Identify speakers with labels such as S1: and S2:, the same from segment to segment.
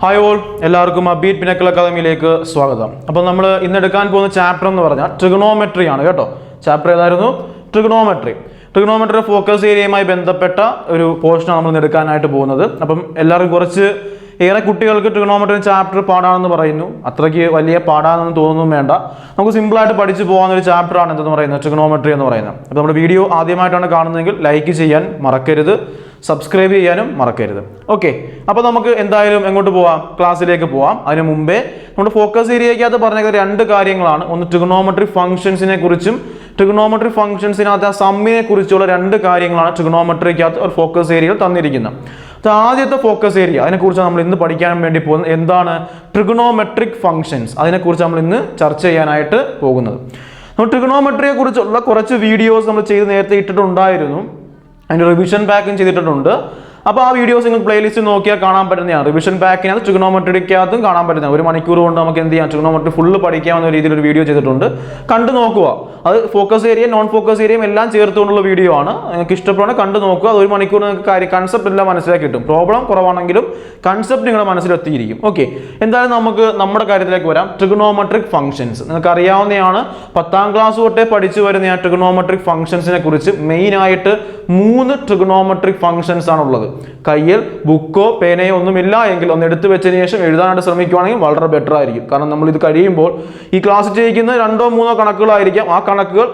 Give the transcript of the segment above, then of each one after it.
S1: Hi all, എല്ലാവർക്കും Upbeat Pinnacle അക്കാദമിയിലേക്ക് സ്വാഗതം. അപ്പോൾ നമ്മൾ ഇന്ന് എടുക്കാൻ പോകുന്ന ചാപ്റ്റർ എന്ന് പറഞ്ഞാൽ ട്രിഗണോമെട്രി ആണ് കേട്ടോ. ചാപ്റ്റർ ഏതായിരുന്നു? ട്രിഗണോമെട്രി. ട്രിഗണോമെട്രി ഫോക്കസ് ഏരിയയുമായി ബന്ധപ്പെട്ട ഒരു പോർഷൻ നമ്മൾ ഇന്ന് എടുക്കാനായിട്ട് പോകുന്നത്. അപ്പം എല്ലാവർക്കും കുറച്ച് ഏറെ കുട്ടികൾക്ക് ട്രിഗണോമെട്രി ചാപ്റ്റർ പാടാണെന്ന് പറയുന്നു. അത്രയ്ക്ക് വലിയ പാടാണെന്ന് തോന്നുന്നു വേണ്ട. നമുക്ക് സിമ്പിളായിട്ട് പഠിച്ചു പോകുന്ന ഒരു ചാപ്റ്ററാണ് എന്തെന്ന് പറയുന്നത് ട്രിഗണോമെട്രി എന്ന് പറയുന്നത്. അപ്പോൾ നമ്മുടെ വീഡിയോ ആദ്യമായിട്ടാണ് കാണുന്നതെങ്കിൽ ലൈക്ക് ചെയ്യാൻ മറക്കരുത്, സബ്സ്ക്രൈബ് ചെയ്യാനും മറക്കരുത്. ഓക്കെ, അപ്പോൾ നമുക്ക് എന്തായാലും എങ്ങോട്ട് പോവാം? ക്ലാസ്സിലേക്ക് പോവാം. അതിന് മുമ്പേ നമ്മുടെ ഫോക്കസ് ഏരിയയ്ക്കകത്ത് പറഞ്ഞ രണ്ട് കാര്യങ്ങളാണ്. ഒന്ന് ട്രിഗണോമെട്രി ഫംഗ്ഷൻസിനെ കുറിച്ചും ട്രിഗണോമെട്രി ഫംഗ്ഷൻസിനകത്ത് ആ സമ്മിനെ കുറിച്ചുള്ള രണ്ട് കാര്യങ്ങളാണ് ട്രിഗണോമെട്രിക്കകത്ത് ഒരു ഫോക്കസ് ഏരിയയിൽ തന്നിരിക്കുന്നത്. ആദ്യത്തെ ഫോക്കസ് ഏരിയ, അതിനെക്കുറിച്ച് നമ്മൾ ഇന്ന് പഠിക്കാൻ വേണ്ടി പോകുന്നത് എന്താണ്? Trigonometric functions. അതിനെക്കുറിച്ച് നമ്മൾ ഇന്ന് ചർച്ച ചെയ്യാനായിട്ട് പോകുന്നത്. നമ്മൾ ട്രിഗണോമെട്രിയെ കുറിച്ചുള്ള കുറച്ച് വീഡിയോസ് നമ്മൾ ചെയ്ത് നേരത്തെ ഇട്ടിട്ടുണ്ടായിരുന്നു. അതിൻ്റെ റിവിഷൻ പാക്കും ചെയ്തിട്ടുണ്ട്. അപ്പോൾ ആ വീഡിയോസ് നിങ്ങൾ പ്ലേലിസ്റ്റ് നോക്കിയാൽ കാണാൻ പറ്റുന്നതാണ്. റിവിഷൻ പാക്കിനകത്ത് ട്രിഗണോമെട്രിക്കകത്തും കാണാൻ പറ്റുന്നത്. ഒരു മണിക്കൂർ കൊണ്ട് നമുക്ക് എന്ത് ചെയ്യാം? ട്രിഗണോമെട്രി ഫുള്ള് പഠിക്കാവുന്ന രീതിയിൽ ഒരു വീഡിയോ ചെയ്തിട്ടുണ്ട്. കണ്ടു നോക്കുക. അത് ഫോക്കസ് ഏരിയ നോൺ ഫോക്കസ് ഏരിയയും എല്ലാം ചേർത്തുകൊണ്ടുള്ള വീഡിയോ ആണ്. നിങ്ങൾക്ക് ഇഷ്ടപ്പെടുന്ന കണ്ടു നോക്കുക. അത് ഒരു മണിക്കൂർ നിങ്ങൾക്ക് കൺസെപ്റ്റ് എല്ലാം മനസ്സിലാക്കി കിട്ടും. പ്രോബ്ലം കുറവാണെങ്കിലും കൺസെപ്റ്റ് നിങ്ങളുടെ മനസ്സിലെത്തിയിരിക്കും. ഓക്കെ, എന്തായാലും നമുക്ക് നമ്മുടെ കാര്യത്തിലേക്ക് വരാം. ട്രിഗണോമെട്രിക് ഫംഗ്ഷൻസ് നിങ്ങൾക്ക് അറിയാവുന്നതാണ്. 10ാം ക്ലാസ് തൊട്ടേ പഠിച്ചു വരുന്ന ട്രിഗണോമെട്രിക് ഫംഗ്ഷൻസിനെ കുറിച്ച് മെയിനായിട്ട് 3 ട്രിഗണോമെട്രിക് ഫംഗ്ഷൻസ് ആണുള്ളത്. കയ്യിൽ ബുക്കോ പേനയോ ഒന്നുമില്ല എങ്കിൽ ഒന്ന് എടുത്തു വെച്ചതിന് ശേഷം എഴുതാനായിട്ട് ശ്രമിക്കുകയാണെങ്കിൽ വളരെ ബെറ്റർ ആയിരിക്കും. കാരണം നമ്മൾ ഇത് കഴിയുമ്പോൾ ഈ ക്ലാസ് ചെയ്യിക്കുന്ന 2 or 3 കണക്കുകളായിരിക്കാം. ആ കണക്കുകൾ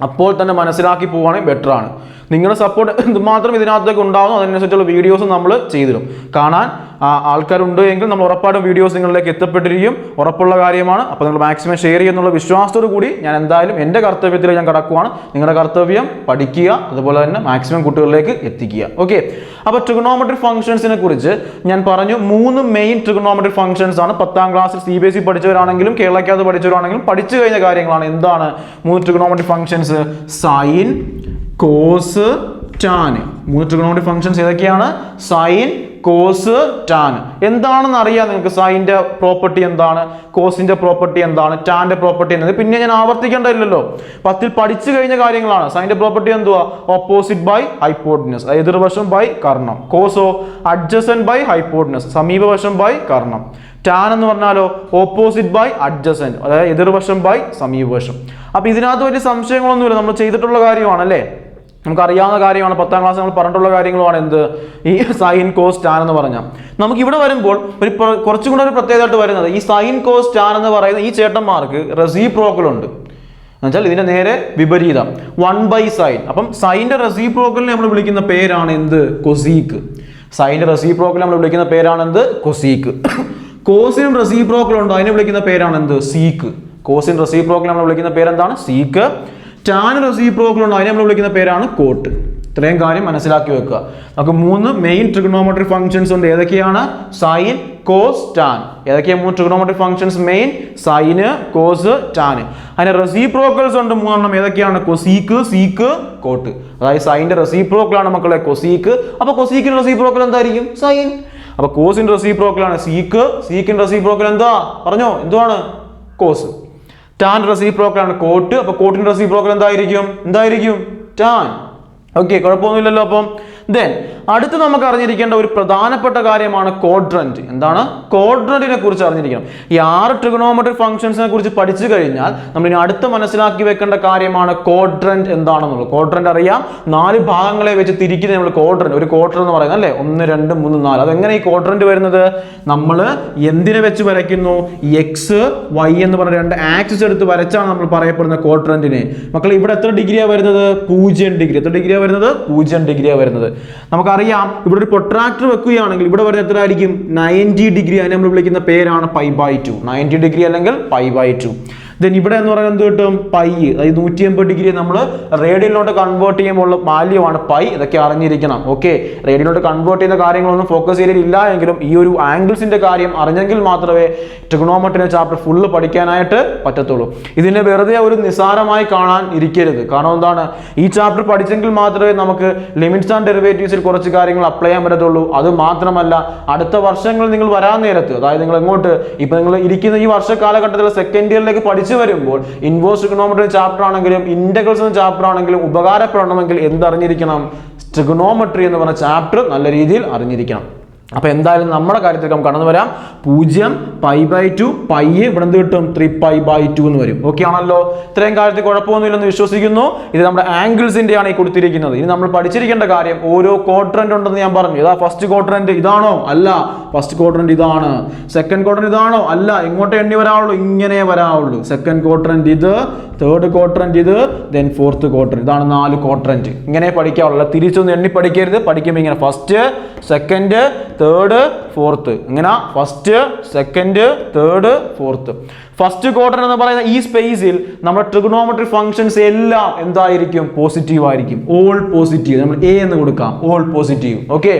S1: അപ്പോൾ തന്നെ മനസ്സിലാക്കി പോവുകയാണെങ്കിൽ ബെറ്റർ ആണ്. നിങ്ങളുടെ സപ്പോർട്ട് എന്തുമാത്രം ഇതിനകത്തേക്ക് ഉണ്ടാകുന്നു അതിനനുസരിച്ചുള്ള വീഡിയോസ് നമ്മൾ ചെയ്തിടും. കാണാൻ ആൾക്കാരുണ്ട് എങ്കിൽ നമ്മൾ ഉറപ്പായിട്ടും വീഡിയോസ് നിങ്ങളിലേക്ക് എത്തപ്പെട്ടിരിക്കും. ഉറപ്പുള്ള കാര്യമാണ്. അപ്പോൾ നിങ്ങൾ മാക്സിമം ഷെയർ ചെയ്യുന്നുള്ള വിശ്വാസത്തോടു കൂടി ഞാൻ എന്തായാലും എൻ്റെ കർത്തവ്യത്തിൽ ഞാൻ കടക്കുവാണ്. നിങ്ങളുടെ കർത്തവ്യം പഠിക്കുക, അതുപോലെ തന്നെ മാക്സിമം കുട്ടികളിലേക്ക് എത്തിക്കുക. ഓക്കെ, അപ്പോൾ ട്രിഗണോമെട്രിക് ഫംഗ്ഷൻസിനെ കുറിച്ച് ഞാൻ പറഞ്ഞു. 3 മെയിൻ ട്രിഗണോമെട്രിക് ഫംഗ്ഷൻസ് ആണ്. 10ാം ക്ലാസ്സിൽ CBSE പഠിച്ചവരാണെങ്കിലും കേരളക്കകത്ത് പഠിച്ചവരാണെങ്കിലും പഠിച്ചു കഴിഞ്ഞ കാര്യങ്ങളാണ്. എന്താണ് 3 trigonometric functions? Sine, cos, tan. 3 trigonometric functions ഏതൊക്കെയാണ്? Sine, cos, tan. എന്താണെന്ന് അറിയാം നിങ്ങൾക്ക്. സൈൻ്റെ പ്രോപ്പർട്ടി എന്താണ്, കോസിന്റെ പ്രോപ്പർട്ടി എന്താണ്, ടാന്റെ പ്രോപ്പർട്ടി എന്നത് പിന്നെ ഞാൻ ആവർത്തിക്കേണ്ടതില്ലല്ലോ. 10ൽ പഠിച്ചു കഴിഞ്ഞ കാര്യങ്ങളാണ്. സൈൻ്റെ പ്രോപ്പർട്ടി എന്തുവാ? ഓപ്പോസിറ്റ് ബൈ ഹൈപ്പോട്ടനസ്, എതിർവശം ബൈ കർണം. കോസോ അഡ്ജസന്റ് ബൈ ഹൈപ്പോട്ടനസ്, സമീപവശം ബൈ കർണം. ടാൻ എന്ന് പറഞ്ഞാലോ ഓപ്പോസിറ്റ് ബൈ അഡ്ജസന്റ്, അതായത് എതിർവശം ബൈ സമീപവശം. അപ്പൊ ഇതിനകത്ത് വലിയ സംശയങ്ങളൊന്നുമില്ല, നമ്മൾ ചെയ്തിട്ടുള്ള കാര്യമാണല്ലേ, നമുക്കറിയാവുന്ന കാര്യമാണ്. 10ാം ക്ലാസ് നമ്മൾ പറഞ്ഞിട്ടുള്ള കാര്യങ്ങളുമാണ്. എന്ത് ഈ സൈൻ, കോസ്, ടാൻ എന്ന് പറഞ്ഞാൽ നമുക്ക് ഇവിടെ വരുമ്പോൾ കുറച്ചും കൂടെ ഒരു പ്രത്യേകതയായിട്ട് വരുന്നത് ഈ സൈൻ, കോസ്, ടാൻ എന്ന് പറയുന്ന ഈ ചേട്ടന്മാർക്ക് റെസിപ്രോക്കൽ ഉണ്ട്. എന്നുവെച്ചാൽ ഇതിന്റെ നേരെ വിപരീതം 1/sin. അപ്പം സൈൻ്റെ റെസിപ്രോക്കലിനെ നമ്മൾ വിളിക്കുന്ന പേരാണ് എന്ത്? കൊസീക്ക്. സൈൻ്റെ റെസിപ്രോക്കൽ നമ്മൾ വിളിക്കുന്ന പേരാണ് എന്ത്? കൊസീക്ക്. കോസിനും റെസിപ്രോക്കൽ ഉണ്ട്, അതിനെ വിളിക്കുന്ന പേരാണ് എന്ത്? സീക്ക്. കോസിൻ റെസിപ്രോക്കൽ നമ്മൾ വിളിക്കുന്ന പേരെന്താണ്? സീക്ക്. ടാൻ റെസിപ്രോക്കൽ ഉണ്ട്, അതിനെ നമ്മൾ വിളിക്കുന്ന പേരാണ് കോട്ട്. ഇത്രയും കാര്യം മനസ്സിലാക്കി വെക്കുക. നമുക്ക് 3 മെയിൻ ട്രിഗണോമെട്രിക് ഫംഗ്ഷൻസ് ഉണ്ട്. ഏതൊക്കെയാണ്? Sine, cos, tan. ഏതൊക്കെയാണ് 3 trigonometric functions? Main sine, cos, tan. അതിന് റെസിപ്രോക്കൽസ് ഉണ്ട് 3 എണ്ണം. ഏതൊക്കെയാണ്? Cosec, sec, cot. അതായത് സൈൻ്റെ റെസിപ്രോക്കൽ ആണ് മക്കളെ കൊസീക്ക്. അപ്പൊ കൊസീക്കിന്റെ റെസിപ്രോക്കൽ എന്തായിരിക്കും? സൈൻ. അപ്പൊ കോസിന്റെ റെസിപ്രോക്കൽ ആണ് സീക്ക്. സീക്കിന്റെ റെസിപ്രോക്കൽ എന്താ പറഞ്ഞോ? എന്തുവാണ്? കോസ്. ടാൻ റെസിപ്രോക്കൽ ആണ് കോട്ട്. അപ്പൊ കോട്ടിന്റെ റെസിപ്രോക്കൽ എന്തായിരിക്കും? ടാൻ. ഓക്കെ, കുഴപ്പമൊന്നുമില്ലല്ലോ. അപ്പം ദെൻ അടുത്ത് നമുക്ക് അറിഞ്ഞിരിക്കേണ്ട ഒരു പ്രധാനപ്പെട്ട കാര്യമാണ് ക്വാഡ്രന്റ്. എന്താണ്? ക്വാഡ്രന്റിനെ കുറിച്ച് അറിഞ്ഞിരിക്കണം. ഈ 6 ട്രിഗണോമെട്രിക് ഫംഗ്ഷൻസിനെ കുറിച്ച് പഠിച്ചു കഴിഞ്ഞാൽ നമ്മൾ ഇനി അടുത്ത് മനസ്സിലാക്കി വെക്കേണ്ട കാര്യമാണ് ക്വാഡ്രന്റ് എന്താണെന്നുള്ളത്. ക്വാഡ്രന്റ് അറിയാം, 4 ഭാഗങ്ങളെ വെച്ച് തിരിക്കുന്ന നമ്മൾ ക്വാഡ്രന്റ്. ഒരു ക്വാർട്ടർ എന്ന് പറയുന്നത് അല്ലേ, 1, 2, 3, 4. അതെങ്ങനെ ഈ ക്വാഡ്രന്റ് വരുന്നത്? നമ്മൾ എന്തിനെ വെച്ച് വരയ്ക്കുന്നു? എക്സ്, വൈ എന്ന് പറഞ്ഞ 2 ആക്സിസ് എടുത്ത് വരച്ചാണ് നമ്മൾ പറയപ്പെടുന്ന ക്വാഡ്രന്റിനെ. മക്കൾ ഇവിടെ എത്ര ഡിഗ്രിയാണ് വരുന്നത്? 0 ഡിഗ്രി. എത്ര ഡിഗ്രിയാണ് വരുന്നത്? 0 ഡിഗ്രിയാണ് വരുന്നത്. നമുക്കറിയാം ഇവിടെ ഒരു പ്രൊട്രാക്ടർ വെക്കുകയാണെങ്കിൽ ഇവിടെ വരുന്ന എത്ര ആയിരിക്കും? 90 ഡിഗ്രി. അതിനെ നമ്മൾ വിളിക്കുന്ന പേരാണ് π/2. 90 ഡിഗ്രി അല്ലെങ്കിൽ π/2. ദെൻ ഇവിടെ എന്ന് പറയുന്നത് എന്ത് കിട്ടും? പൈ. അതായത് 180 ഡിഗ്രി നമ്മൾ റേഡിയനിലോട്ട് കൺവേർട്ട് ചെയ്യുമ്പോൾ വാല്യൂ ആണ് പൈ. ഇതൊക്കെ അറിഞ്ഞിരിക്കണം. ഓക്കെ, റേഡിയനിലോട്ട് കൺവേർട്ട് ചെയ്യുന്ന കാര്യങ്ങളൊന്നും ഫോക്കസ് ഏരിയയിൽ ഇല്ല എങ്കിലും ഈ ഒരു ആംഗിൾസിന്റെ കാര്യം അറിഞ്ഞെങ്കിൽ മാത്രമേ ട്രിഗണോമെട്രി ചാപ്റ്റർ ഫുള്ള് പഠിക്കാനായിട്ട് പറ്റത്തുള്ളൂ. ഇതിനെ വെറുതെ ഒരു നിസാരമായി കാണാൻ ഇരിക്കരുത്. കാരണം എന്താണ്? ഈ ചാപ്റ്റർ പഠിച്ചെങ്കിൽ മാത്രമേ നമുക്ക് ലിമിറ്റ്സ് ആൻഡ് ഡെറിവേറ്റീവ്സിൽ കുറച്ച് കാര്യങ്ങൾ അപ്ലൈ ചെയ്യാൻ പറ്റത്തുള്ളൂ. അത് മാത്രമല്ല അടുത്ത വർഷങ്ങളിൽ നിങ്ങൾ വരാൻ നേരത്ത്, അതായത് നിങ്ങൾ എങ്ങോട്ട് ഇപ്പൊ നിങ്ങൾ ഇരിക്കുന്ന ഈ വർഷ കാലഘട്ടത്തിൽ സെക്കൻഡ് ഇയറിലേക്ക് പഠിച്ചു വരുമ്പോൾ ഇൻവേഴ്സ് ട്രിഗണോമെട്രി ചാപ്റ്റർ ആണെങ്കിലും ഇന്റഗ്രൽസ് എന്ന ചാപ്റ്റർ ആണെങ്കിലും ഉപകാരപ്പെടണമെങ്കിൽ എന്തറിഞ്ഞിരിക്കണം? ട്രിഗണോമെട്രി എന്ന് പറഞ്ഞ ചാപ്റ്റർ നല്ല രീതിയിൽ അറിഞ്ഞിരിക്കണം. അപ്പോൾ എന്തായാലും നമ്മുടെ കാര്യത്തിൽ നമുക്ക് കടന്നു വരാം 0 π/2 പൈ ഇവിടെ എന്ത് കിട്ടും 3π/2 എന്ന് വരും. ഓക്കെ ആണല്ലോ? ഇത്രയും കാര്യത്തിൽ കുഴപ്പമൊന്നുമില്ലെന്ന് വിശ്വസിക്കുന്നു. ഇത് നമ്മുടെ ആംഗിൾസിന്റെ ആണ് ഈ കൊടുത്തിരിക്കുന്നത്. ഇനി നമ്മൾ പഠിച്ചിരിക്കേണ്ട കാര്യം ഓരോ ക്വാഡ്രന്റ് ഉണ്ടെന്ന് ഞാൻ പറഞ്ഞു. ഇതാ ഫസ്റ്റ് ക്വാഡ്രന്റ് ഇതാണോ? അല്ല. ഫസ്റ്റ് ക്വാഡ്രന്റ് ഇതാണ്. സെക്കൻഡ് ക്വാഡ്രന്റ് ഇതാണോ? അല്ല. ഇങ്ങോട്ട് എണ്ണി വരാവുള്ളൂ, ഇങ്ങനെ വരാവുള്ളൂ. സെക്കൻഡ് ക്വാഡ്രന്റ് ഇത്, തേർഡ് ക്വാഡ്രന്റ് ഇത്, ദെൻ ഫോർത്ത് ക്വാഡ്രന്റ്. ഇതാണ് 4 ക്വാഡ്രന്റ്. ഇങ്ങനെ പഠിക്കാവുള്ളൂ, തിരിച്ചൊന്നും എണ്ണി പഠിക്കരുത്. പഠിക്കുമ്പോൾ ഇങ്ങനെ ഫസ്റ്റ്, സെക്കൻഡ്, തേർഡ്, ഫോർത്ത്. ഇങ്ങനെ first, second, third, fourth. First quadrant എന്ന് പറയുന്ന ഈ സ്പേസിൽ നമ്മുടെ ട്രിഗണോമെട്രിക് ഫംഗ്ഷൻസ് എല്ലാം എന്തായിരിക്കും? പോസിറ്റീവ് ആയിരിക്കും. All positive. നമ്മൾ എ എന്ന് കൊടുക്കാം, all positive. Okay,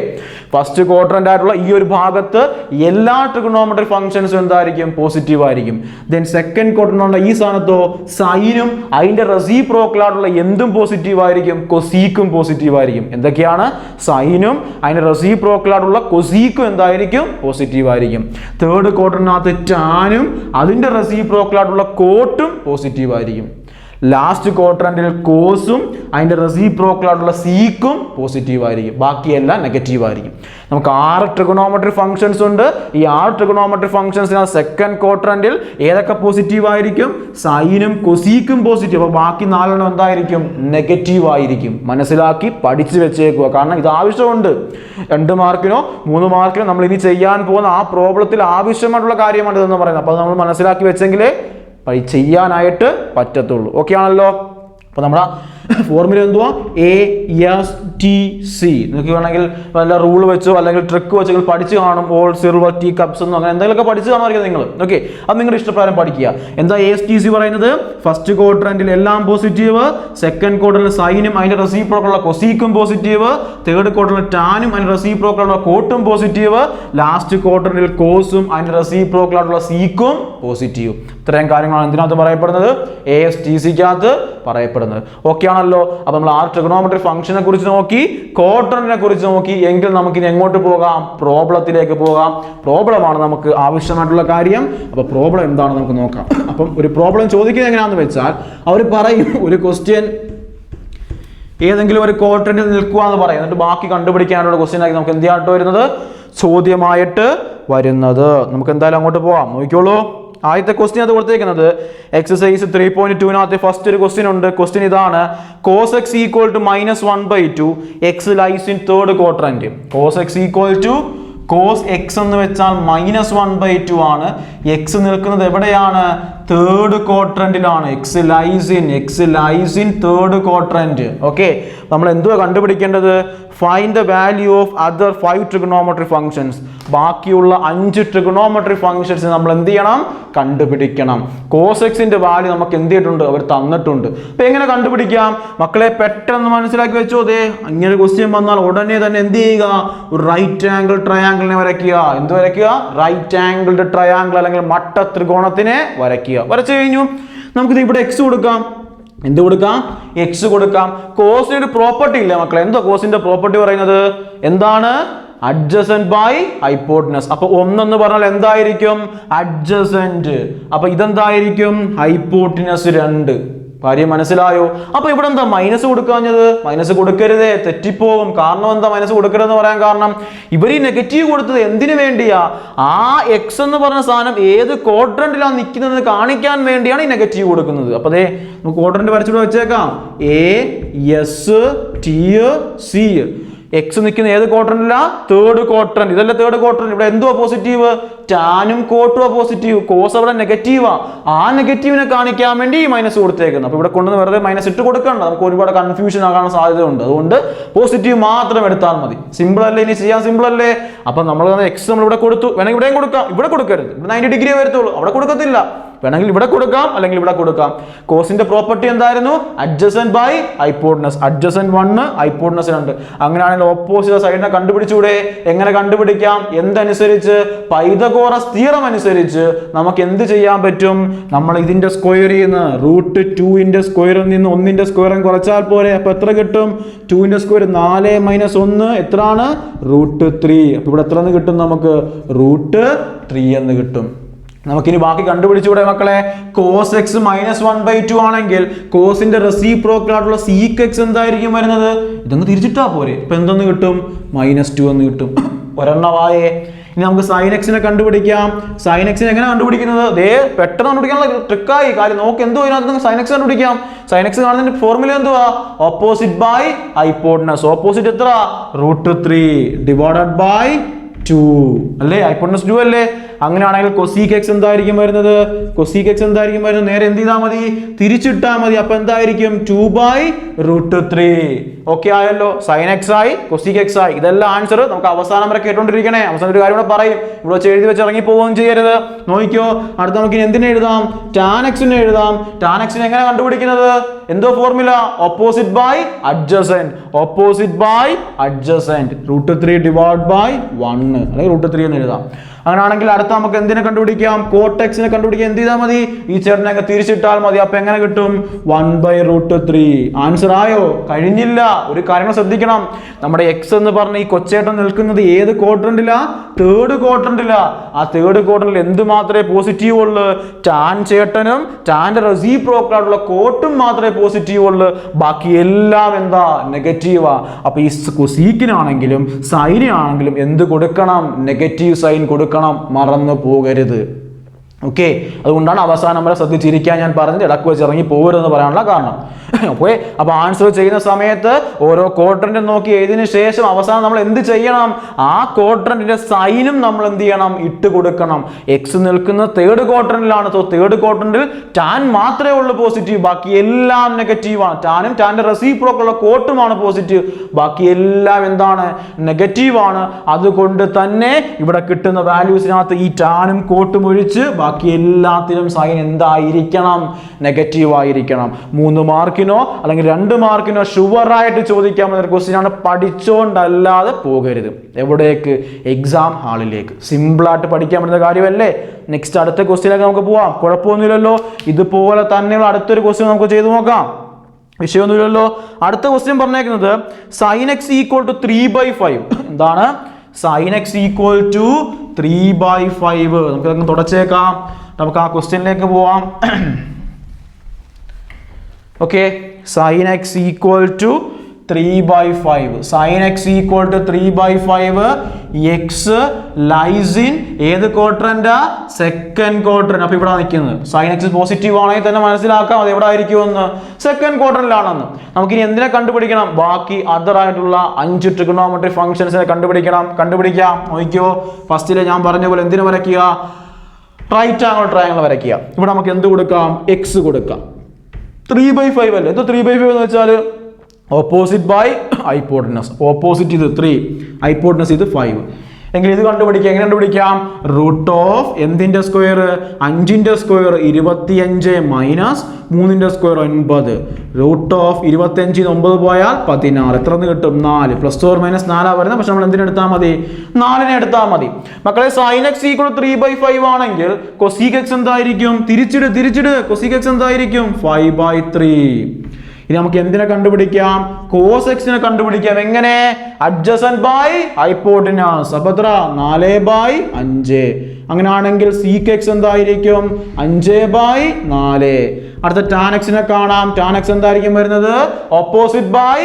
S1: first quadrant ആയിട്ടുള്ള ഈ ഒരു ഭാഗത്ത് എല്ലാ ട്രിഗണോമെട്രിക് ഫംഗ്ഷൻസും എന്തായിരിക്കും? പോസിറ്റീവ് ആയിരിക്കും. ദെൻ സെക്കൻഡ് ക്വാഡ്രന്റ് ഈ സ്ഥാനത്തോ സൈനും അതിന്റെ റെസിപ്രോക്കൽ ആയിട്ടുള്ള എന്തും പോസിറ്റീവ് ആയിരിക്കും, കൊസീക്കും പോസിറ്റീവ് ആയിരിക്കും. എന്തൊക്കെയാണ്? സൈനും അതിന്റെ റെസിപ്രോക്കൽ ആയിട്ടുള്ള കൊസീക്കും എന്തായിരിക്കും? പോസിറ്റീവ് ആയിരിക്കും. തേർഡ് ക്വാഡ്രന്റിനകത്ത് ടാനും അതിന്റെ റെസിപ്രോക്കൽ ആയിട്ടുള്ള കോട്ടും പോസിറ്റീവ് ആയിരിക്കും. ലാസ്റ്റ് ക്വാഡ്രന്റിൽ കോസും അതിന്റെ റെസിപ്രോക്കൽ ആയിട്ടുള്ള സീക്കും പോസിറ്റീവ് ആയിരിക്കും. ബാക്കിയെല്ലാം നെഗറ്റീവ് ആയിരിക്കും. നമുക്ക് 6 ട്രിഗണോമെട്രിക് ഫംഗ്ഷൻസ് ഉണ്ട്. ഈ 6 ട്രിഗണോമെട്രിക് ഫംഗ്ഷൻസിനകത്ത് സെക്കൻഡ് ക്വാഡ്രന്റിൽ ഏതൊക്കെ പോസിറ്റീവ് ആയിരിക്കും? സൈനും കൊസീക്കും പോസിറ്റീവ്. അപ്പോൾ ബാക്കി 4 എന്തായിരിക്കും? നെഗറ്റീവ് ആയിരിക്കും. മനസ്സിലാക്കി പഠിച്ചു വെച്ചേക്കുക. കാരണം ഇത് ആവശ്യമുണ്ട്. 2 മാർക്കിനോ 3 മാർക്കിനോ നമ്മൾ ഇനി ചെയ്യാൻ പോകുന്ന ആ പ്രോബ്ലത്തിൽ ആവശ്യമായിട്ടുള്ള കാര്യമാണ് ഇതെന്ന് പറയുന്നത്. അപ്പോൾ നമ്മൾ മനസ്സിലാക്കി വെച്ചെങ്കിലേ ചെയ്യാനായിട്ട് പറ്റത്തുള്ളൂ. ഓക്കെ ആണല്ലോ? അപ്പോൾ നമ്മുടെ ഫോർമുല എന്തുവാ? ASTC. നിങ്ങൾക്ക് വേണമെങ്കിൽ വല്ല റൂൾ വെച്ചോ അല്ലെങ്കിൽ ട്രിക്ക് വെച്ചോ പഠിച്ചു കാണും. ഓൾ സിൽവർ ടീ കപ്സ് എന്നോ അങ്ങനെ എന്തെങ്കിലുമൊക്കെ പഠിച്ചു കാണുമായിരിക്കും നിങ്ങൾ. ഓക്കെ, അത് നിങ്ങളുടെ ഇഷ്ടപ്രകാരം പഠിക്കുക. എന്താ ASTC പറയുന്നത്? ഫസ്റ്റ് ക്വാഡ്രന്റിൽ എല്ലാം പോസിറ്റീവ്, സെക്കൻഡ് ക്വാഡ്രന്റിൽ സൈനും അതിന്റെ റെസിപ്രോക്കലുള്ള കൊസീക്കും പോസിറ്റീവ്, തേർഡ് ക്വാഡ്രന്റിൽ ടാനും അതിന്റെ റെസിപ്രോക്കലുള്ള കോട്ടും പോസിറ്റീവ്, ലാസ്റ്റ് ക്വാഡ്രന്റിൽ കോസും അതിന്റെ റെസിപ്രോക്കലുള്ള സീക്കും പോസിറ്റീവ്. ഇത്രയും കാര്യങ്ങളാണ് എന്തിനകത്ത് പറയപ്പെടുന്നത്? ASTCക്കകത്ത് പറയപ്പെടുന്നത്. ഓക്കെ ആണല്ലോ? അപ്പൊ നമ്മൾ 6 ട്രിഗണോമെട്രിക് ഫംഗ്ഷനെ കുറിച്ച് നോക്കി, ക്വാഡ്രന്റിനെ കുറിച്ച് നോക്കി. എങ്കിൽ നമുക്ക് ഇനി എങ്ങോട്ട് പോകാം? പ്രോബ്ലത്തിലേക്ക് പോകാം. പ്രോബ്ലമാണ് നമുക്ക് ആവശ്യമായിട്ടുള്ള കാര്യം. അപ്പൊ പ്രോബ്ലം എന്താണ് നമുക്ക് നോക്കാം. അപ്പം ഒരു പ്രോബ്ലം ചോദിക്കുന്നത് എങ്ങനെയാണെന്ന് വെച്ചാൽ അവർ പറയും ഒരു ക്വസ്റ്റ്യൻ ഏതെങ്കിലും ഒരു ക്വാഡ്രന്റിൽ നിൽക്കുക എന്ന് പറയും. എന്നിട്ട് ബാക്കി കണ്ടുപിടിക്കാനുള്ള ക്വസ്റ്റ്യൻ ആയി നമുക്ക് എന്തിനായിട്ട് വരുന്നത്? ചോദ്യമായിട്ട് വരുന്നത്. നമുക്ക് എന്തായാലും അങ്ങോട്ട് പോകാം. നോക്കിക്കോളൂ. ആദ്യത്തെ ക്വസ്റ്റ്യൻ അത് കൊടുത്തേക്കുന്നത് എക്സസൈസ് 3.2 ഫസ്റ്റ് ഒരു ക്വസ്റ്റ്യൻ ഉണ്ട്. ക്വസ്റ്റ്യൻ ഇതാണ്: cos x equal to -1/2 x lies in third quadrant. cos x equal to cos x എന്ന് വെച്ചാൽ -1/2 ആണ്. x നിൽക്കുന്നത് എവിടെയാണ്? തേർഡ് ക്വാഡ്രന്റിലാണ്. x lies in third quadrant. Okay, നമ്മൾ എന്തുവാ കണ്ടുപിടിക്കേണ്ടത്? Find the value of other 5 trigonometric functions. ബാക്കിയുള്ള 5 ട്രിഗണോമെട്രിക് ഫംഗ്ഷൻസ് നമ്മൾ എന്ത് ചെയ്യണം? കണ്ടുപിടിക്കണം. cos x ന്റെ വാല്യൂ നമുക്ക് എന്ത് ചെയ്തിട്ടുണ്ട്? അവർ തന്നിട്ടുണ്ട്. അപ്പൊ എങ്ങനെ കണ്ടുപിടിക്കാം? മക്കളെ പെട്ടെന്ന് മനസ്സിലാക്കി വെച്ചോ. ദേ ഇങ്ങനെ ക്വസ്റ്റ്യൻ വന്നാൽ ഉടനെ തന്നെ എന്ത് ചെയ്യുക? ഒരു റൈറ്റ് ആംഗിൾ ട്രയാംഗിളിനെ വരയ്ക്കുക. എന്ത് വരയ്ക്കുക? റൈറ്റ് ആംഗിൾഡ് ട്രയാംഗിൾ അല്ലെങ്കിൽ മട്ട ത്രികോണത്തിനെ വരയ്ക്കുക. വരച്ചു കഴിഞ്ഞു. നമുക്കിത് ഇവിടെ x കൊടുക്കാം. എന്ത് കൊടുക്കാം? x കൊടുക്കാം. കോസിന് ഒരു പ്രോപ്പർട്ടി ഇല്ല മക്കളെ. എന്താ കോസിന്റെ പ്രോപ്പർട്ടി പറയുന്നത്? എന്താണ്? adjacent by hypotenuse. അപ്പൊ 1 എന്ന് പറഞ്ഞാൽ എന്തായിരിക്കും? adjacent. അപ്പൊ ഇതെന്തായിരിക്കും? hypotenuse 2. കാര്യം മനസ്സിലായോ? അപ്പൊ ഇവിടെ എന്താ മൈനസ് കൊടുക്കാഞ്ഞത്? മൈനസ് കൊടുക്കരുതേ, തെറ്റിപ്പോകും. കാരണം എന്താ മൈനസ് കൊടുക്കരുതെന്ന് പറയാൻ കാരണം ഇവർ ഈ നെഗറ്റീവ് കൊടുത്തത് എന്തിനു വേണ്ടിയാ? ആ എക്സ് എന്ന് പറഞ്ഞ സാധനം ഏത് ക്വാഡ്രന്റിലാണ് നിൽക്കുന്നത് കാണിക്കാൻ വേണ്ടിയാണ് ഈ നെഗറ്റീവ് കൊടുക്കുന്നത്. അപ്പൊ അതെ നമുക്ക് ക്വാഡ്രന്റ് വരച്ചുകൂടെ വെച്ചേക്കാം. ASTC. എക്സ് നിൽക്കുന്ന ഏത് ക്വാഡ്രന്റിലാ? Third quadrant. ഇതല്ല തേർഡ് ക്വാഡ്രന്റ്. ഇവിടെ എന്തുവാ പോസിറ്റീവ്? ടാനും കോട്ടും പോസിറ്റീവ്. കോസ് അവിടെ നെഗറ്റീവാ. ആ നെഗറ്റീവിനെ കാണിക്കാൻ വേണ്ടി ഈ മൈനസ് കൊടുത്തേക്കുന്നത്. അപ്പൊ ഇവിടെ കൊണ്ടുവന്ന് വെറുതെ മൈനസ് ഇട്ട് കൊടുക്കണ്ട. നമുക്ക് ഒരുപാട് കൺഫ്യൂഷൻ ആകാൻ സാധ്യതയുണ്ട്. അതുകൊണ്ട് പോസിറ്റീവ് മാത്രം എടുത്താൽ മതി. സിമ്പിൾ അല്ലേ? ഇനി ചെയ്യാൻ സിമ്പിൾ അല്ലേ? അപ്പൊ നമ്മൾ എക്സ് നമ്മൾ ഇവിടെ കൊടുത്തു. വേണമെങ്കിൽ ഇവിടെയും കൊടുക്കാം. ഇവിടെ കൊടുക്കരുത്. ഇവിടെ 90 ഡിഗ്രി വരത്തുള്ളൂ. അവിടെ കൊടുക്കത്തില്ല. വേണമെങ്കിൽ ഇവിടെ കൊടുക്കാം അല്ലെങ്കിൽ ഇവിടെ കൊടുക്കാം. കോസിന്റെ പ്രോപ്പർട്ടി എന്തായിരുന്നു? adjacent by hypotenuse. adjacent 1, hypotenuse 2. അങ്ങനെയാണെങ്കിൽ ഓപ്പോസിറ്റ് സൈഡിനെ കണ്ടുപിടിച്ചൂടെ? എങ്ങനെ കണ്ടുപിടിക്കാം? എന്തനുസരിച്ച്? പൈതഗോറസ് തിയറം അനുസരിച്ച് നമുക്ക് എന്ത് ചെയ്യാൻ പറ്റും? നമ്മൾ ഇതിന്റെ സ്ക്വയറിൽ നിന്ന് √2 സ്ക്വയറിൽ നിന്ന് 1 സ്ക്വയറും കുറച്ചാൽ പോരെ. അപ്പൊ എത്ര കിട്ടും? 2 സ്ക്വയർ 4 - 1 എത്രയാണ്? √3. അപ്പൊ ഇവിടെ എത്ര എന്ന് കിട്ടും? നമുക്ക് √3 എന്ന് കിട്ടും. നമുക്കിനി ബാക്കി കണ്ടുപിടിച്ചുകൂടെ മക്കളെ? cos x - 1/2 ആണെങ്കിൽ കോസിന്റെ റെസിപ്രോക്കൽ ആയിട്ടുള്ള sec x എന്തായിരിക്കും വരുന്നത്? ഇതൊന്ന് തിരിച്ചിട്ടാ പോരെ. ഇപ്പൊ എന്തൊന്ന് കിട്ടും? -2 എന്ന് കിട്ടും. ഒരെണ്ണവായേ. ഇനി നമുക്ക് sin x നെ കണ്ടുപിടിക്കാം. sin x നെ എങ്ങനെ കണ്ടുപിടിക്കുന്നത്? ദേ പെട്ടെന്ന് കണ്ടുപിടിക്കാനുള്ള ട്രിക്കായി. കാര്യം നോക്ക് എന്തോ ഇതിനകത്ത് sin x കണ്ടുപിടിക്കാം. sin x കാണുന്നതിന്റെ ഫോർമുല എന്തുവാ? Opposite by hypotenuse. ഓപ്പോസിറ്റ് എത്ര? √3 ഡിവൈഡഡ് ബൈ 2 അല്ലേ? ഹൈപ്പോട്ടനസ് 2 അല്ലേ? അങ്ങനെയാണെങ്കിൽ cosec x എന്തായിരിക്കും വരുന്നത്? cosec x എന്തായിരിക്കും വരുന്നത്? നേരെ എന്ത് ചെയ്താൽ മതി? തിരിച്ചിട്ടാൽ മതി. അപ്പൊ എന്തായിരിക്കും? 2/√3. ഓക്കെ ആയല്ലോ. sin x ആയി, cosec x ആയി. ഇതെല്ലാം ആൻസർ. നമുക്ക് അവസാനം വരെ കേട്ടോണ്ടിരിക്കണേ. അവസാനം ഒരു കാര്യം കൂടെ പറയും. ഇവിടെ വെച്ച് എഴുതി വെച്ച് ഇറങ്ങി പോവുകയും ചെയ്യരുത്. നോക്കിക്കോ. അടുത്ത നമുക്ക് എന്തിനെ എഴുതാം? tan x നെ എഴുതാം. tan x നെ എങ്ങനെ കണ്ടുപിടിക്കുന്നത്? എന്തോ formula? Opposite by adjacent. Opposite by adjacent. √3 divide by 1 അല്ലെങ്കിൽ √3 എന്ന് എഴുതാം. അങ്ങനെയാണെങ്കിൽ അടുത്ത നമുക്ക് എന്തിനെ കണ്ടുപിടിക്കാം? cot x നെ കണ്ടുപിടിക്കാൻ എന്ത് ചെയ്താൽ മതി? ഈ ചേട്ടനെ അങ്ങ് തിരിച്ചിട്ടാൽ മതി. അപ്പൊ എങ്ങനെ കിട്ടും? 1/√3. ആൻസർ ആയോ? കഴിഞ്ഞില്ല. ഒരു കാര്യം ശ്രദ്ധിക്കണം. നമ്മുടെ x എന്ന് പറഞ്ഞ ഈ കൊച്ചേട്ടൻ നിൽക്കുന്നത് ഏത് ക്വാഡ്രന്റിലാ? തേർഡ് ക്വാഡ്രന്റിലാ. ആ തേർഡ് ക്വാഡ്രന്റിൽ എന്ത് മാത്രമേ പോസിറ്റീവ് ഉള്ളൂ? ടാൻ ചേട്ടനും ടാന്റെ റെസിപ്രോക്കൽ ആയിട്ടുള്ള കോട്ടും മാത്രമേ പോസിറ്റീവ് ഉള്ളൂ. ബാക്കി എല്ലാം എന്താ? നെഗറ്റീവാ. അപ്പൊ ഈ കൊസീക്കിനാണെങ്കിലും സൈനാണെങ്കിലും എന്ത് കൊടുക്കണം? നെഗറ്റീവ് സൈൻ കൊടുക്കണം. മറന്നു പോകരുത്. ഓക്കെ, അതുകൊണ്ടാണ് അവസാനം വരെ ശ്രദ്ധിച്ചിരിക്കാൻ ഞാൻ പറഞ്ഞത്. ഇടക്ക് വെച്ച് ഇറങ്ങി പോകരുതെന്ന് പറയാനുള്ള കാരണം. ഓക്കെ, അപ്പൊ ആൻസർ ചെയ്യുന്ന സമയത്ത് ഓരോ ക്വാഡ്രന്റും നോക്കി എഴുതിയതിനു ശേഷം അവസാനം നമ്മൾ എന്ത് ചെയ്യണം? ആ ക്വാഡ്രന്റിന്റെ സൈനും നമ്മൾ എന്ത് ചെയ്യണം? ഇട്ട് കൊടുക്കണം. എക്സ് നിൽക്കുന്ന തേർഡ് ക്വാഡ്രന്റിലാണ്. സോ തേർഡ് ക്വാഡ്രന്റിൽ ടാൻ മാത്രമേ ഉള്ളൂ പോസിറ്റീവ്. ബാക്കി എല്ലാം നെഗറ്റീവ് ആണ്. ടാനും ടാന്റെ റെസിപ്രോക്കലുള്ള കോട്ടുമാണ് പോസിറ്റീവ്. ബാക്കി എല്ലാം എന്താണ്? നെഗറ്റീവ് ആണ്. അതുകൊണ്ട് തന്നെ ഇവിടെ കിട്ടുന്ന വാല്യൂസിനകത്ത് ഈ ടാനും കോട്ടും ഒഴിച്ച് ബാക്കി എല്ലാത്തിനും സൈൻ എന്തായിരിക്കണം? നെഗറ്റീവ് ആയിരിക്കണം. 3 മാർക്കിനോ അല്ലെങ്കിൽ 2 മാർക്കിനോ ഷുവറായിട്ട് ചോദിക്കാൻ പറ്റുന്ന ഒരു ക്വസ്റ്റ്യൻ ആണ്. പഠിച്ചോണ്ടല്ലാതെ പോകരുത്. എവിടേക്ക്? എക്സാം ഹാളിലേക്ക്. സിമ്പിളായിട്ട് പഠിക്കാൻ പറ്റുന്ന കാര്യമല്ലേ? നെക്സ്റ്റ് അടുത്ത ക്വസ്റ്റ്യനിലേക്ക് നമുക്ക് പോവാം. കുഴപ്പമൊന്നുമില്ലല്ലോ. ഇതുപോലെ തന്നെയുള്ള അടുത്തൊരു ക്വസ്റ്റ്യൻ നമുക്ക് ചെയ്തു നോക്കാം. വിഷയമൊന്നുമില്ലല്ലോ. അടുത്ത ക്വസ്റ്റ്യൻ പറഞ്ഞേക്കുന്നത് sin x = 3/5. എന്താണ്? sin x = 3/5. നമുക്ക് തുടച്ചേക്കാം. നമുക്ക് ആ ക്വസ്റ്റ്യനിലേക്ക് പോവാം. Okay, sin x = 3/5. sin x = 3/5. x lies in ഏത് ക്വാഡ്രന്റാ? Second quadrant. അപ്പൊ ഇവിടെ നിൽക്കുന്നത് sin x പോസിറ്റീവ് ആണെങ്കിൽ തന്നെ മനസ്സിലാക്കാം അത് എവിടെ ആയിരിക്കുമെന്ന്? സെക്കൻഡ് ക്വാഡ്രന്റിലാണെന്ന്. നമുക്കിനി എന്തിനെ കണ്ടുപിടിക്കണം? ബാക്കി അതർ ആയിട്ടുള്ള 5 ട്രിഗണോമെട്രിക് ഫംഗ്ഷൻസിനെ കണ്ടുപിടിക്കാം. നോക്കിയോ, ഫസ്റ്റിലെ ഞാൻ പറഞ്ഞ പോലെ എന്തിനു വരയ്ക്കുക? റൈറ്റ് ആംഗിൾ ട്രയാംഗിൾ വരയ്ക്കുക. ഇവിടെ നമുക്ക് എന്ത് കൊടുക്കാം? x കൊടുക്കാം. 3/5 അല്ലേ? ഇത് 3/5 എന്ന് വെച്ചാൽ ഓപ്പോസിറ്റ് ബൈ ഹൈപ്പോട്ടനസ്. ഓപ്പോസിറ്റ് ഇത് 3, ഹൈപ്പോട്ടനസ് ഇത് 5. എങ്കിൽ ഇത് കണ്ടുപിടിക്കാം. എങ്ങനെ കണ്ടുപിടിക്കാം? റൂട്ട് ഓഫ് എന്തിന്റെ സ്ക്വയർ? 5ന്റെ സ്ക്വയർ 25 മൈനസ് 3ന്റെ സ്ക്വയർ 9. റൂട്ട് ഓഫ് 25 9 പോയാൽ 16. എത്ര കിട്ടും? 4. പ്ലസ് ഓർ മൈനസ് 4 വരുന്നത്. പക്ഷെ നമ്മൾ എന്തിനെടുത്താൽ മതി? 4നെ എടുത്താൽ മതി. മക്കളെ sin x = 3/5 ആണെങ്കിൽ cosec x എന്തായിരിക്കും? തിരിച്ചിട്. cosec x എന്തായിരിക്കും? 5/3. ഇനി നമുക്ക് എന്തിനെ കണ്ടുപിടിക്കാം? cos x നെ കണ്ടുപിടിക്കാം. എങ്ങനെ? Adjacent by hypotenuse. അപ്പൊ എത്ര? 4/5. അങ്ങനെയാണെങ്കിൽ sec x എന്തായിരിക്കും? 5/4. അടുത്ത tan x നെ കാണാം. tan x എന്തായിരിക്കും വരുന്നത്? Opposite by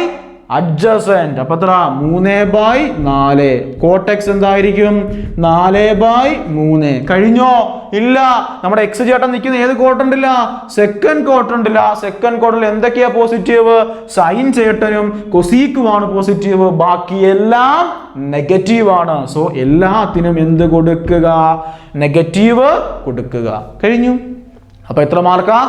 S1: adjacent. അപ്പൊ എത്ര? 3/4. cot x എന്തായിരിക്കും? 4/3. കഴിഞ്ഞോ? ഇല്ല. നമ്മുടെ x ചേട്ടൻ നിൽക്കുന്ന ഏത് ക്വാഡ്രന്റില്ല? സെക്കൻഡ് ക്വാഡ്രന്റില്ല. സെക്കൻഡ് ക്വാഡ്രന്റിൽ എന്തൊക്കെയാ പോസിറ്റീവ്? സൈൻ ചേട്ടനും കൊസീക്കുമാണ് പോസിറ്റീവ്. ബാക്കി എല്ലാം നെഗറ്റീവ് ആണ്. സോ എല്ലാത്തിനും എന്ത് കൊടുക്കുക? നെഗറ്റീവ് കൊടുക്കുക. കഴിഞ്ഞു. അപ്പൊ എത്ര മാർക്കാ?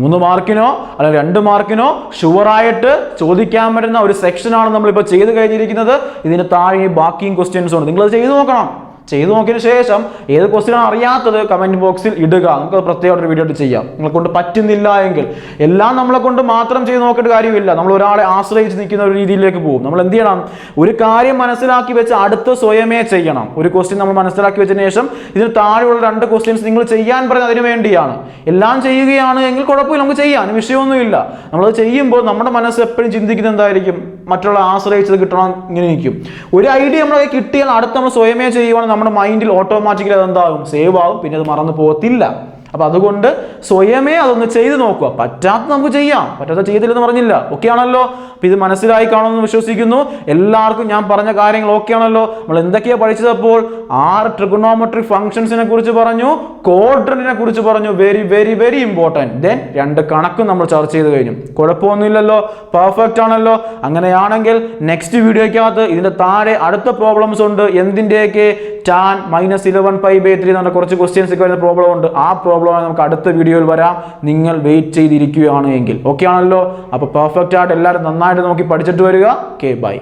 S1: 3 മാർക്കിനോ അല്ലെങ്കിൽ 2 മാർക്കിനോ ഷുവറായിട്ട് ചോദിക്കാൻ പറ്റുന്ന ഒരു സെക്ഷനാണ് നമ്മളിപ്പോൾ ചെയ്ത് കഴിഞ്ഞിരിക്കുന്നത്. ഇതിന് താഴെ ബാക്കിയും ക്വസ്റ്റ്യൻസ് ഉണ്ട്. നിങ്ങളത് ചെയ്തു നോക്കണം. ചെയ്തു നോക്കിയതിനു ശേഷം ഏത് ക്വസ്റ്റ്യൻ അറിയാത്തത് കമന്റ് ബോക്സിൽ ഇടുക. നമുക്ക് പ്രത്യേക ഒരു വീഡിയോ ചെയ്യാം. നിങ്ങളെ കൊണ്ട് പറ്റുന്നില്ല എങ്കിൽ എല്ലാം നമ്മളെ കൊണ്ട് മാത്രം ചെയ്ത് നോക്കേണ്ട കാര്യമില്ല. നമ്മൾ ഒരാളെ ആശ്രയിച്ച് നിൽക്കുന്ന ഒരു രീതിയിലേക്ക് പോകും. നമ്മൾ എന്ത് ചെയ്യണം? ഒരു കാര്യം മനസ്സിലാക്കി വെച്ച് അടുത്ത് സ്വയമേ ചെയ്യണം. ഒരു ക്വസ്റ്റ്യൻ നമ്മൾ മനസ്സിലാക്കി വെച്ചതിന് ശേഷം ഇതിന് താഴെയുള്ള 2 ക്വസ്റ്റ്യൻസ് നിങ്ങൾ ചെയ്യാൻ പറയുന്നത് അതിനു വേണ്ടിയാണ്. എല്ലാം ചെയ്യുകയാണ് എങ്കിൽ കുഴപ്പമില്ല, നമുക്ക് ചെയ്യാൻ വിഷയമൊന്നുമില്ല. നമ്മളത് ചെയ്യുമ്പോൾ നമ്മുടെ മനസ്സ് എപ്പോഴും ചിന്തിക്കുന്നത് എന്തായിരിക്കും? മറ്റുള്ള ആശ്രയിച്ചത് കിട്ടണം ഇങ്ങനെ നിൽക്കും. ഒരു ഐഡിയ നമ്മളെ കിട്ടിയാൽ അടുത്ത് നമ്മൾ സ്വയമേ ചെയ്യുവാണെങ്കിൽ നമ്മുടെ മൈൻഡിൽ ഓട്ടോമാറ്റിക്കലി അതെന്താകും, സേവ് ആകും, പിന്നെ അത് മറന്നു പോകത്തില്ല. അപ്പൊ അതുകൊണ്ട് സ്വയമേ അതൊന്ന് ചെയ്ത് നോക്കുക. പറ്റാത്ത നമുക്ക് ചെയ്യാം, പറ്റാത്ത ചെയ്തില്ലെന്ന് പറഞ്ഞില്ല. ഓക്കെ ആണല്ലോ? അപ്പൊ ഇത് മനസ്സിലായി കാണുമെന്ന് വിശ്വസിക്കുന്നു. എല്ലാവർക്കും ഞാൻ പറഞ്ഞ കാര്യങ്ങൾ ഓക്കെ ആണല്ലോ? നമ്മൾ എന്തൊക്കെയാണ് പഠിച്ചത്? അപ്പോൾ 6 ട്രിഗണോമെട്രിക് ഫംഗ്ഷൻസിനെ കുറിച്ച് പറഞ്ഞു, ക്വാഡ്രന്റിനെ കുറിച്ച് പറഞ്ഞു, very very very important. Then 2 കണക്കും നമ്മൾ ചർച്ച ചെയ്ത് കഴിഞ്ഞു. കുഴപ്പമൊന്നുമില്ലല്ലോ? പെർഫെക്റ്റ് ആണല്ലോ? അങ്ങനെയാണെങ്കിൽ നെക്സ്റ്റ് വീഡിയോയ്ക്കകത്ത് ഇതിന്റെ താഴെ അടുത്ത പ്രോബ്ലംസ് ഉണ്ട്. എന്തിൻ്റെയൊക്കെ? tan -11π/3 എന്ന കുറച്ച് ക്വസ്റ്റ്യൻസ് ഒക്കെ വരുന്ന പ്രോബ്ലം ഉണ്ട്. ആ പ്രോബ്ലമായി നമുക്ക് അടുത്ത വീഡിയോയിൽ വരാം, നിങ്ങൾ വെയിറ്റ് ചെയ്തിരിക്കുകയാണ് എങ്കിൽ. ഓക്കെ ആണല്ലോ? അപ്പോൾ പെർഫെക്റ്റ് ആയിട്ട് എല്ലാവരും നന്നായിട്ട് നോക്കി പഠിച്ചിട്ട് വരിക. Okay, by.